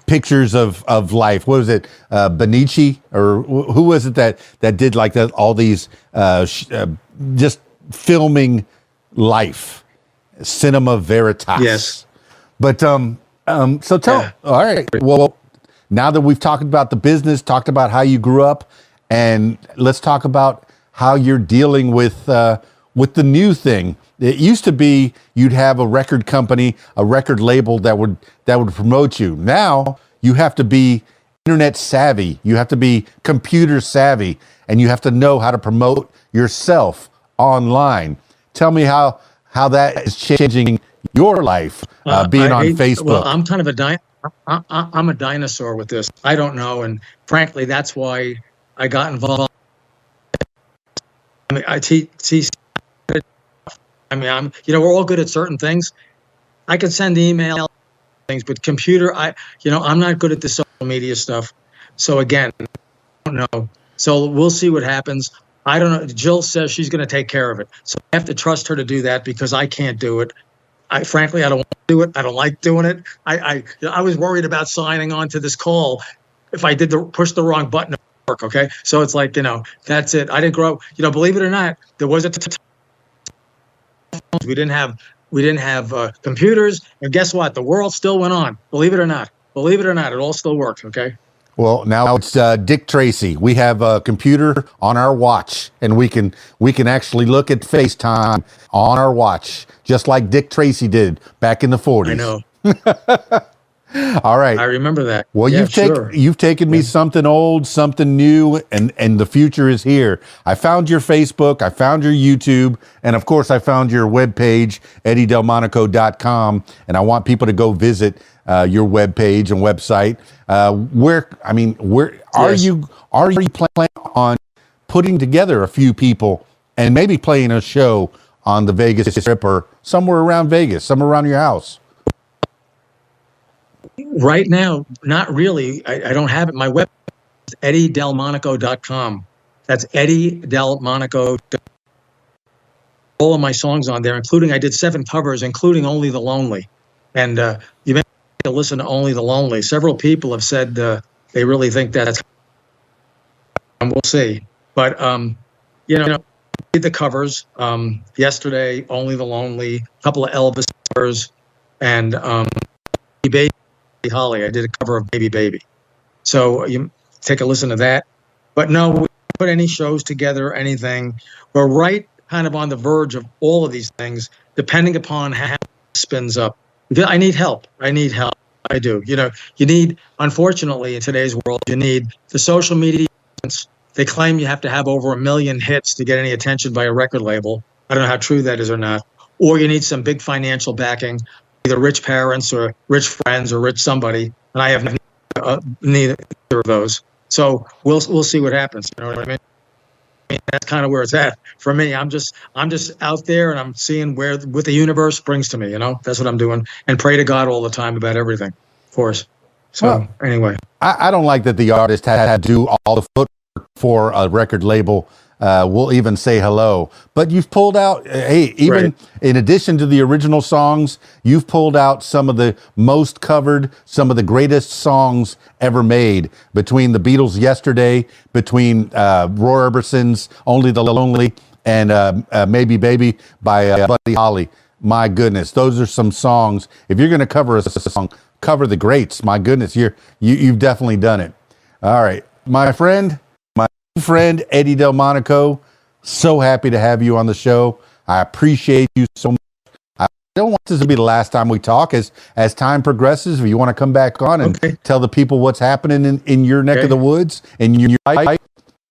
pictures of life. What was it, Benici, or who was it that did like that? All these just filming life, cinema veritas. Yes. But so tell. All right. Well, now that we've talked about the business, talked about how you grew up, and let's talk about how you're dealing with the new thing. It used to be you'd have a record company, a record label that would promote you. Now you have to be internet savvy. You have to be computer savvy, and you have to know how to promote yourself online. Tell me how that is changing your life, being on Facebook. Well, I'm kind of I'm a dinosaur with this. I don't know, and frankly, that's why I got involved. I mean, we're all good at certain things. I can send email things, but computer, I'm not good at the social media stuff. So again, I don't know. So we'll see what happens. I don't know. Jill says she's going to take care of it. So I have to trust her to do that because I can't do it. Frankly, I don't want to do it. I don't like doing it. I was worried about signing on to this call if I push the wrong button. Work, okay? So it's like, that's it. I didn't grow up. Believe it or not, there was a time we didn't have computers, and guess what? The world still went on. Believe it or not, it all still works. Okay. Well, now it's Dick Tracy. We have a computer on our watch, and we can actually look at FaceTime on our watch, just like Dick Tracy did back in the 40s. I know. All right. I remember that. Well, you've taken me something old, something new, and the future is here. I found your Facebook, I found your YouTube, and of course I found your webpage, eddydelmonico.com, and I want people to go visit your webpage and website. Where are you planning on putting together a few people and maybe playing a show on the Vegas Strip or somewhere around Vegas, somewhere around your house? Right now, not really. I don't have it. My website is eddydelmonico.com. That's Eddy Delmonico. All of my songs on there, including I did 7 covers, including Only the Lonely. And you may have to listen to Only the Lonely. Several people have said they really think that's, and we'll see. But you know, did the covers yesterday. Only the Lonely, a couple of Elvis covers, and Baby Holly. I did a cover of Baby Baby. So you take a listen to that. But no, we don't put any shows together or anything. We're right kind of on the verge of all of these things, depending upon how it spins up. I need help. I need help. I do. You know, you need, unfortunately, in today's world, you need the social media. They claim you have to have over 1 million hits to get any attention by a record label. I don't know how true that is or not. Or you need some big financial backing, either rich parents or rich friends or rich somebody. And I have neither of those. So we'll see what happens. You know what I mean? That's kind of where it's at for me. I'm just out there, and I'm seeing what the universe brings to me. You know, that's what I'm doing, and pray to God all the time about everything, of course. So anyway, I don't like that the artist had to do all the footwork for a record label. We'll even say hello, but you've pulled out, hey, even in addition to the original songs, you've pulled out some of the most covered, some of the greatest songs ever made, between the Beatles' Yesterday, between Roy Orbison's Only the Lonely, and Maybe Baby by Buddy Holly. My goodness, those are some songs. If you're going to cover a song, cover the greats. My goodness, you've definitely done it. All right, my friend Eddy Delmonico, so happy to have you on the show. I appreciate you so much. I don't want this to be the last time we talk. As time progresses, if you want to come back on and tell the people what's happening in your neck of the woods and your life,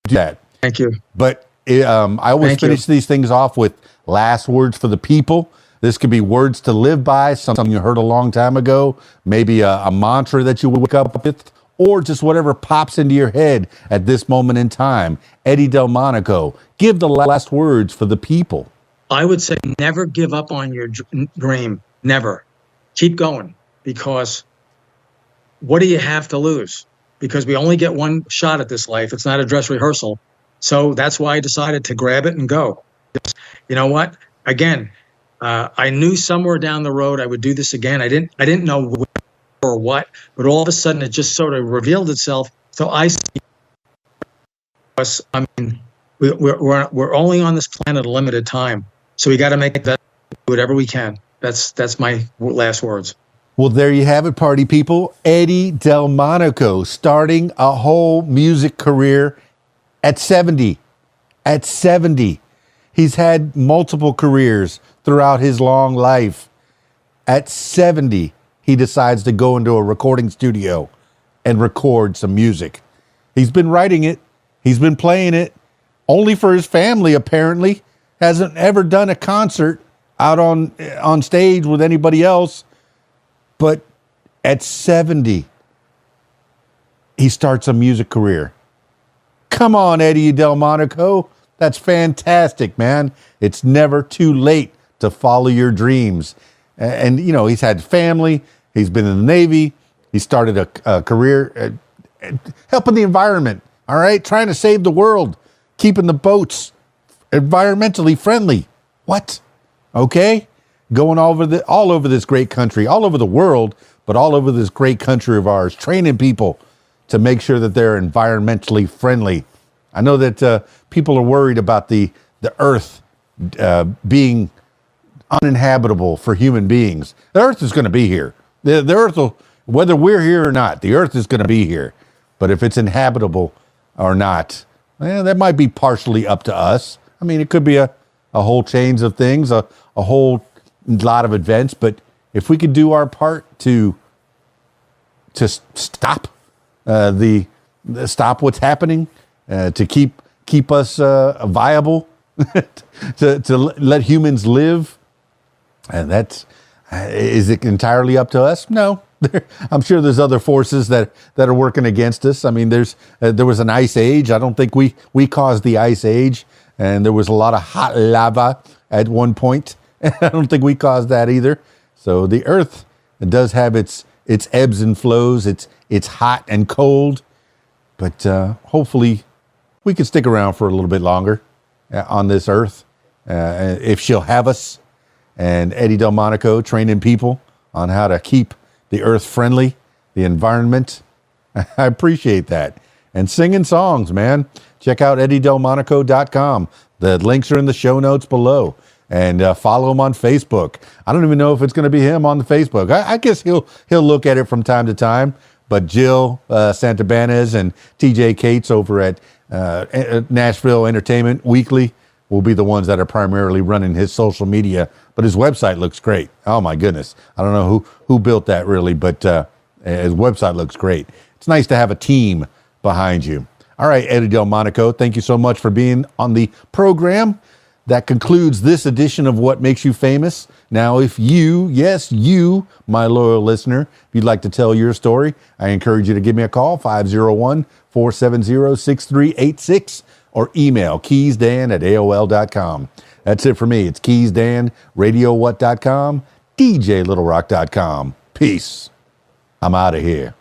do that. Thank you. But I always finish these things off with last words for the people. This could be words to live by, something you heard a long time ago, maybe a mantra that you wake up with, or just whatever pops into your head at this moment in time. Eddy Delmonico, give the last words for the people. I would say never give up on your dream. Never. Keep going, because what do you have to lose? Because we only get one shot at this life. It's not a dress rehearsal. So that's why I decided to grab it and go. You know what? Again, I knew somewhere down the road I would do this again. I didn't know where or what, but all of a sudden it just sort of revealed itself. So I see us. I mean, we're only on this planet a limited time, so we got to make that, do whatever we can. That's my last words. Well, there you have it, party people. Eddy Delmonico starting a whole music career at 70. At 70, he's had multiple careers throughout his long life. At 70. He decides to go into a recording studio and record some music. He's been writing it. He's been playing it only for his family, apparently. Hasn't ever done a concert out on stage with anybody else. But at 70, he starts a music career. Come on, Eddy Delmonico. That's fantastic, man. It's never too late to follow your dreams. And, you know, he's had family. He's been in the Navy. He started a career helping the environment, all right? Trying to save the world, keeping the boats environmentally friendly. What? Okay? Going all over this great country, all over the world, but all over this great country of ours, training people to make sure that they're environmentally friendly. I know that people are worried about the earth being uninhabitable for human beings. The earth is going to be here. The earth will, whether we're here or not, the earth is going to be here. But if it's inhabitable or not, that might be partially up to us. I mean, it could be a whole change of things, a whole lot of events. But if we could do our part to stop stop what's happening, to keep us viable, to let humans live. And is it entirely up to us? No. I'm sure there's other forces that are working against us. I mean, there was an ice age. I don't think we caused the ice age, and there was a lot of hot lava at one point. I don't think we caused that either. So the earth does have its ebbs and flows. It's hot and cold, but hopefully we can stick around for a little bit longer on this earth, if she'll have us. And Eddy Delmonico training people on how to keep the earth friendly, the environment. I appreciate that. and singing songs, man. Check out EddyDelmonico.com. The links are in the show notes below. And follow him on Facebook. I don't even know if it's going to be him on the Facebook. I guess he'll look at it from time to time. But Jill Santabanez and TJ Cates over at Nashville Entertainment Weekly will be the ones that are primarily running his social media. But his website looks great. Oh, my goodness. I don't know who built that really, but his website looks great. It's nice to have a team behind you. All right, Eddy Delmonico, thank you so much for being on the program. That concludes this edition of What Makes You Famous. Now, if you, yes, you, my loyal listener, if you'd like to tell your story, I encourage you to give me a call, 501-470-6386, or email KeysDan@AOL.com. That's it for me. It's KeysDan, RadioWhat.com, DJLittleRock.com. Peace. I'm out of here.